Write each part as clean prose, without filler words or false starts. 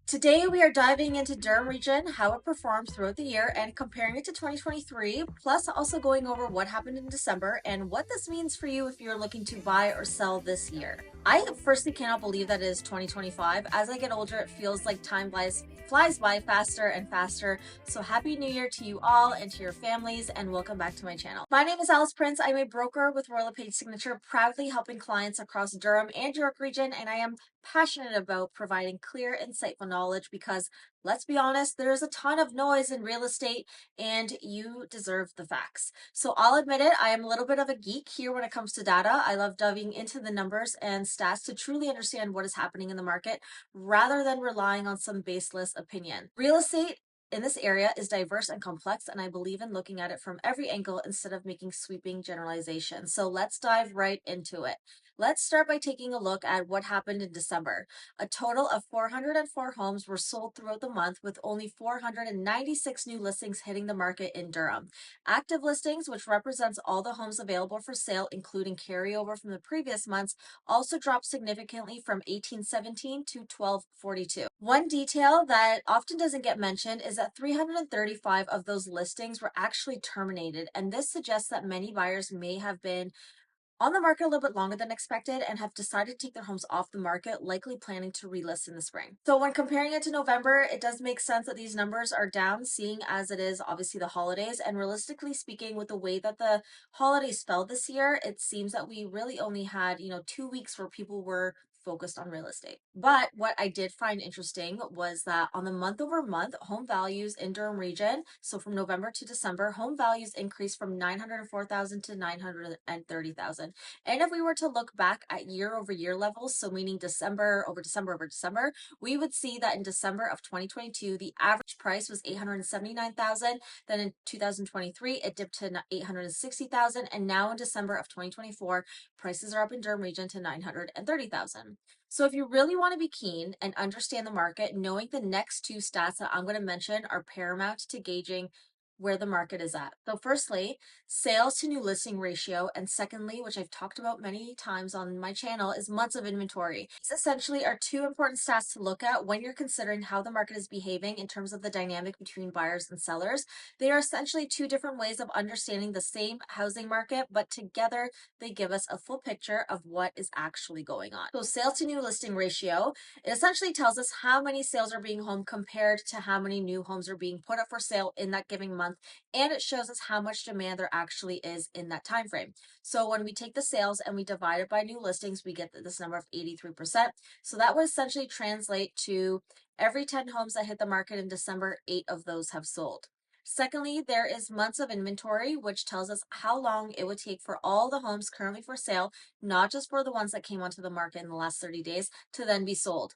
Today we are diving into Durham region, how it performed throughout the year and comparing it to 2023, plus also going over what happened in December and what this means for you if you're looking to buy or sell this year. I firstly cannot believe that it is 2025. As I get older, it feels like time flies by faster and faster. So happy new year to you all and to your families, and welcome back to my channel. My name is Alice Prince. I'm a broker with Royal LePage Signature, proudly helping clients across Durham and York region, and I am passionate about providing clear, insightful knowledge because let's be honest, there's a ton of noise in real estate and you deserve the facts. So I'll admit it, I am a little bit of a geek here when it comes to data. I love diving into the numbers and stats to truly understand what is happening in the market rather than relying on some baseless opinion. Real estate in this area is diverse and complex, and I believe in looking at it from every angle instead of making sweeping generalizations. So let's dive right into it. Let's start by taking a look at what happened in December. A total of 404 homes were sold throughout the month, with only 496 new listings hitting the market in Durham. Active listings, which represents all the homes available for sale, including carryover from the previous months, also dropped significantly from 1817 to 1242. One detail that often doesn't get mentioned is that 335 of those listings were actually terminated, and this suggests that many buyers may have been on the market a little bit longer than expected and have decided to take their homes off the market, likely planning to relist in the spring. So when comparing it to November, it does make sense that these numbers are down, seeing as it is obviously the holidays. And realistically speaking, with the way that the holidays fell this year, it seems that we really only had, 2 weeks where people were focused on real estate. But what I did find interesting was that on the month over month, home values in Durham region, so from November to December, home values increased from 904,000 to 930,000. And if we were to look back at year over year levels, so meaning December over December over December, we would see that in December of 2022, the average price was 879,000. Then in 2023, it dipped to 860,000. And now in December of 2024, prices are up in Durham region to 930,000. So if you really want to be keen and understand the market, knowing the next two stats that I'm going to mention are paramount to gauging where the market is at. So firstly, sales to new listing ratio, and secondly, which I've talked about many times on my channel, is months of inventory. These essentially are two important stats to look at when you're considering how the market is behaving in terms of the dynamic between buyers and sellers. They are essentially two different ways of understanding the same housing market, but together they give us a full picture of what is actually going on. So sales to new listing ratio, it essentially tells us how many sales are being home compared to how many new homes are being put up for sale in that given month, and it shows us how much demand there actually is in that time frame. So when we take the sales and we divide it by new listings, we get this number of 83%. So that would essentially translate to every 10 homes that hit the market in December, 8 of those have sold. Secondly, there is months of inventory, which tells us how long it would take for all the homes currently for sale, not just for the ones that came onto the market in the last 30 days, to then be sold.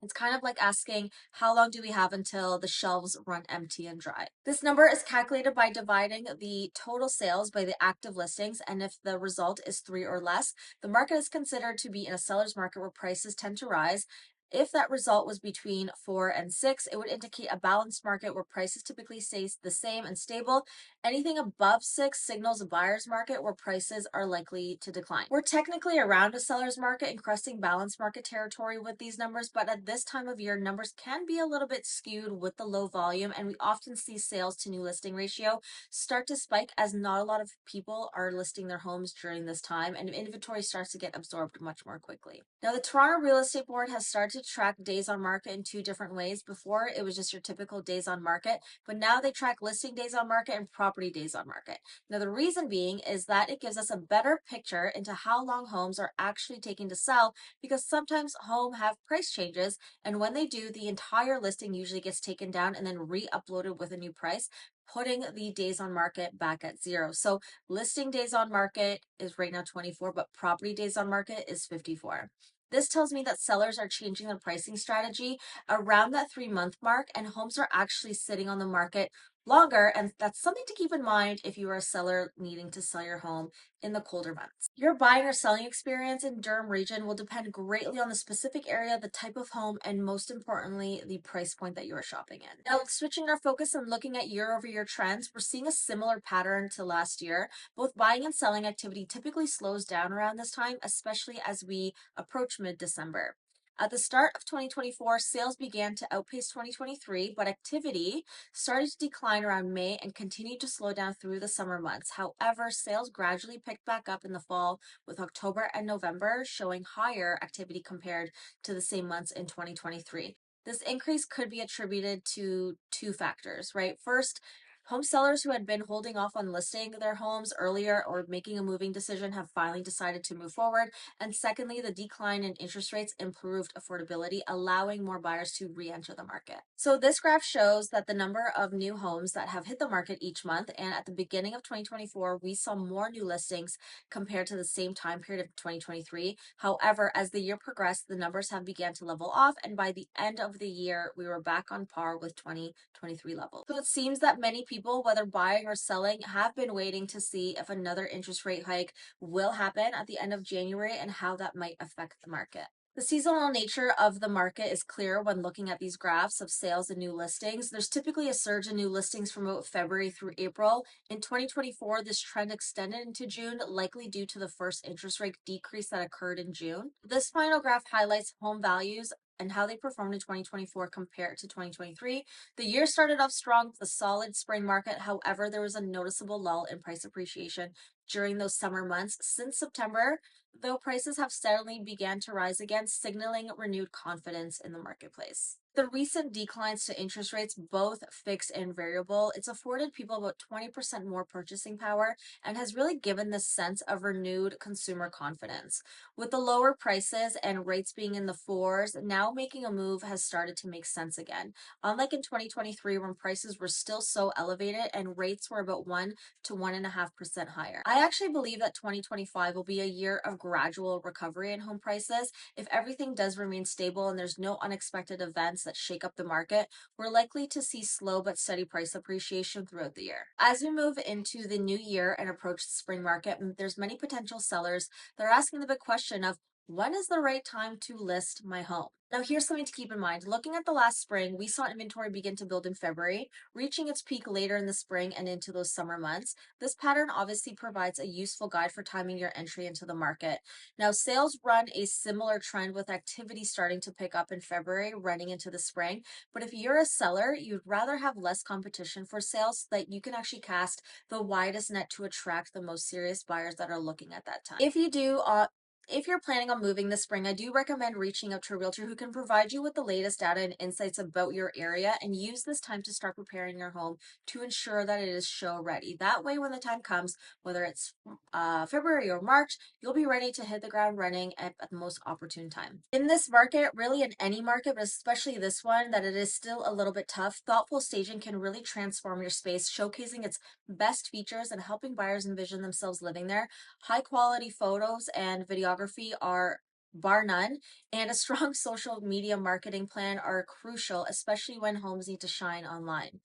It's kind of like asking, how long do we have until the shelves run empty and dry? This number is calculated by dividing the total sales by the active listings, and if the result is 3 or less, the market is considered to be in a seller's market where prices tend to rise. If that result was between 4 and 6, it would indicate a balanced market where prices typically stay the same and stable. Anything above 6 signals a buyer's market where prices are likely to decline. We're technically around a seller's market and cresting balanced market territory with these numbers, but at this time of year, numbers can be a little bit skewed with the low volume, and we often see sales to new listing ratio start to spike as not a lot of people are listing their homes during this time, and inventory starts to get absorbed much more quickly. Now, the Toronto Real Estate Board has started to track days on market in two different ways. Before, it was just your typical days on market, but now they track listing days on market and property days on market. Now, the reason being is that it gives us a better picture into how long homes are actually taking to sell, because sometimes home have price changes, and when they do, the entire listing usually gets taken down and then re-uploaded with a new price, putting the days on market back at 0. So listing days on market is right now 24, but property days on market is 54. This tells me that sellers are changing their pricing strategy around that 3-month mark, and homes are actually sitting on the market longer. And that's something to keep in mind if you are a seller needing to sell your home in the colder months. Your buying or selling experience in Durham region will depend greatly on the specific area, the type of home, and most importantly, the price point that you are shopping in. Now, switching our focus and looking at year over year trends, we're seeing a similar pattern to last year. Both buying and selling activity typically slows down around this time, especially as we approach mid-December. At the start of 2024, sales began to outpace 2023, but activity started to decline around May and continued to slow down through the summer months. However, sales gradually picked back up in the fall, with October and November showing higher activity compared to the same months in 2023. This increase could be attributed to two factors, right? First, home sellers who had been holding off on listing their homes earlier or making a moving decision have finally decided to move forward. And secondly, the decline in interest rates improved affordability, allowing more buyers to re-enter the market. So this graph shows that the number of new homes that have hit the market each month, and at the beginning of 2024, we saw more new listings compared to the same time period of 2023. However, as the year progressed, the numbers have began to level off, and by the end of the year, we were back on par with 2023 levels. So it seems that many people, whether buying or selling, have been waiting to see if another interest rate hike will happen at the end of January and how that might affect the market. The seasonal nature of the market is clear when looking at these graphs of sales and new listings. There's typically a surge in new listings from about February through April. In 2024, this trend extended into June, likely due to the first interest rate decrease that occurred in June. This final graph highlights home values and how they performed in 2024 compared to 2023. The year started off strong with a solid spring market. However, there was a noticeable lull in price appreciation during those summer months. Since September, though, prices have steadily began to rise again, signaling renewed confidence in the marketplace. The recent declines to interest rates, both fixed and variable, it's afforded people about 20% more purchasing power and has really given this sense of renewed consumer confidence. With the lower prices and rates being in the fours, now making a move has started to make sense again. Unlike in 2023, when prices were still so elevated and rates were about 1 to 1.5% higher. I actually believe that 2025 will be a year of gradual recovery in home prices. If everything does remain stable and there's no unexpected events that shake up the market, we're likely to see slow but steady price appreciation throughout the year. As we move into the new year and approach the spring market, there's many potential sellers that are asking the big question of, when is the right time to list my home? Now, here's something to keep in mind. Looking at the last spring, we saw inventory begin to build in February, reaching its peak later in the spring and into those summer months. This pattern obviously provides a useful guide for timing your entry into the market. Now, sales run a similar trend with activity starting to pick up in February, running into the spring. But if you're a seller, you'd rather have less competition for sales so that you can actually cast the widest net to attract the most serious buyers that are looking at that time. If you're planning on moving this spring, I do recommend reaching out to a realtor who can provide you with the latest data and insights about your area, and use this time to start preparing your home to ensure that it is show ready. That way, when the time comes, whether it's February or March, you'll be ready to hit the ground running at the most opportune time. In this market, really in any market, but especially this one, that it is still a little bit tough, thoughtful staging can really transform your space, showcasing its best features and helping buyers envision themselves living there. High quality photos and videography are bar none, and a strong social media marketing plan are crucial, especially when homes need to shine online.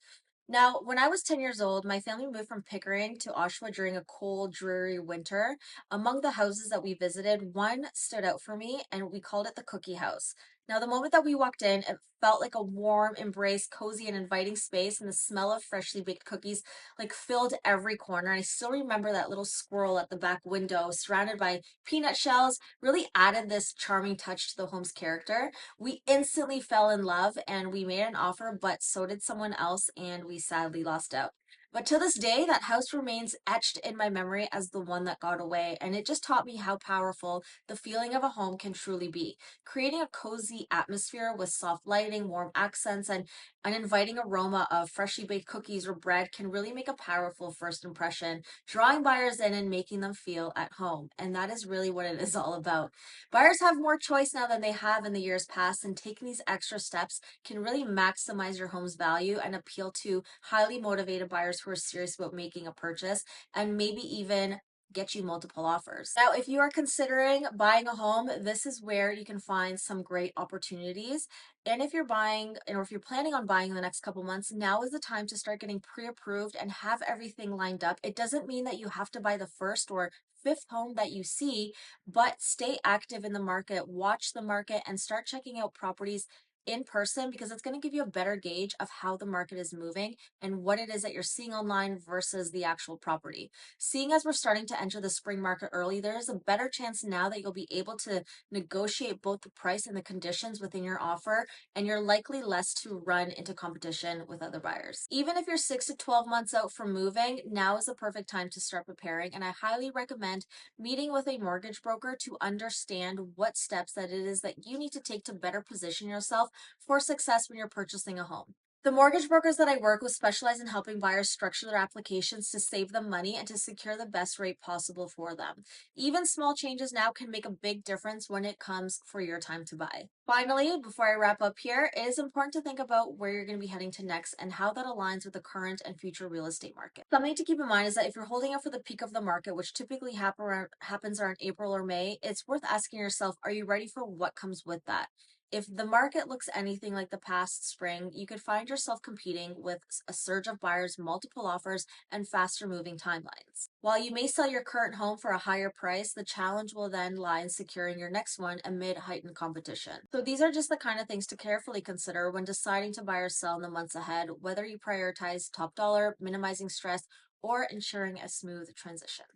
Now, when I was 10 years old, my family moved from Pickering to Oshawa during a cold, dreary winter. Among the houses that we visited, one stood out for me, and we called it the Cookie House. Now, the moment that we walked in, it felt like a warm embrace, cozy and inviting space, and the smell of freshly baked cookies like filled every corner. I still remember that little squirrel at the back window, surrounded by peanut shells, really added this charming touch to the home's character. We instantly fell in love and we made an offer, but so did someone else, and we sadly lost out. But to this day, that house remains etched in my memory as the one that got away, and it just taught me how powerful the feeling of a home can truly be. Creating a cozy atmosphere with soft lighting, warm accents, and an inviting aroma of freshly baked cookies or bread can really make a powerful first impression, drawing buyers in and making them feel at home. And that is really what it is all about. Buyers have more choice now than they have in the years past, and taking these extra steps can really maximize your home's value and appeal to highly motivated buyers who are serious about making a purchase, and maybe even get you multiple offers. Now, if you are considering buying a home, this is where you can find some great opportunities. And if you're buying, or if you're planning on buying in the next couple months, now is the time to start getting pre-approved and have everything lined up. It doesn't mean that you have to buy the first or fifth home that you see, but stay active in the market, watch the market, and start checking out properties in person because it's going to give you a better gauge of how the market is moving and what it is that you're seeing online versus the actual property. Seeing as we're starting to enter the spring market early, there is a better chance now that you'll be able to negotiate both the price and the conditions within your offer, and you're likely less to run into competition with other buyers. Even if you're 6 to 12 months out from moving, now is the perfect time to start preparing, and I highly recommend meeting with a mortgage broker to understand what steps that it is that you need to take to better position yourself for success when you're purchasing a home. The mortgage brokers that I work with specialize in helping buyers structure their applications to save them money and to secure the best rate possible for them. Even small changes now can make a big difference when it comes for your time to buy. Finally, before I wrap up here, it is important to think about where you're going to be heading to next and how that aligns with the current and future real estate market. Something to keep in mind is that if you're holding out for the peak of the market, which typically happens around April or May, it's worth asking yourself, are you ready for what comes with that? If the market looks anything like the past spring, you could find yourself competing with a surge of buyers, multiple offers, and faster moving timelines. While you may sell your current home for a higher price, the challenge will then lie in securing your next one amid heightened competition. So these are just the kind of things to carefully consider when deciding to buy or sell in the months ahead, whether you prioritize top dollar, minimizing stress, or ensuring a smooth transition.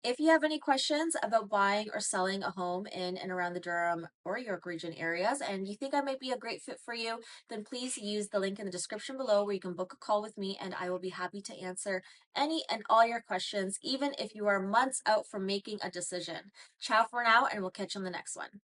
If you have any questions about buying or selling a home in and around the Durham or York region areas, and you think I might be a great fit for you, then please use the link in the description below where you can book a call with me, and I will be happy to answer any and all your questions, even if you are months out from making a decision. Ciao for now, and we'll catch you on the next one.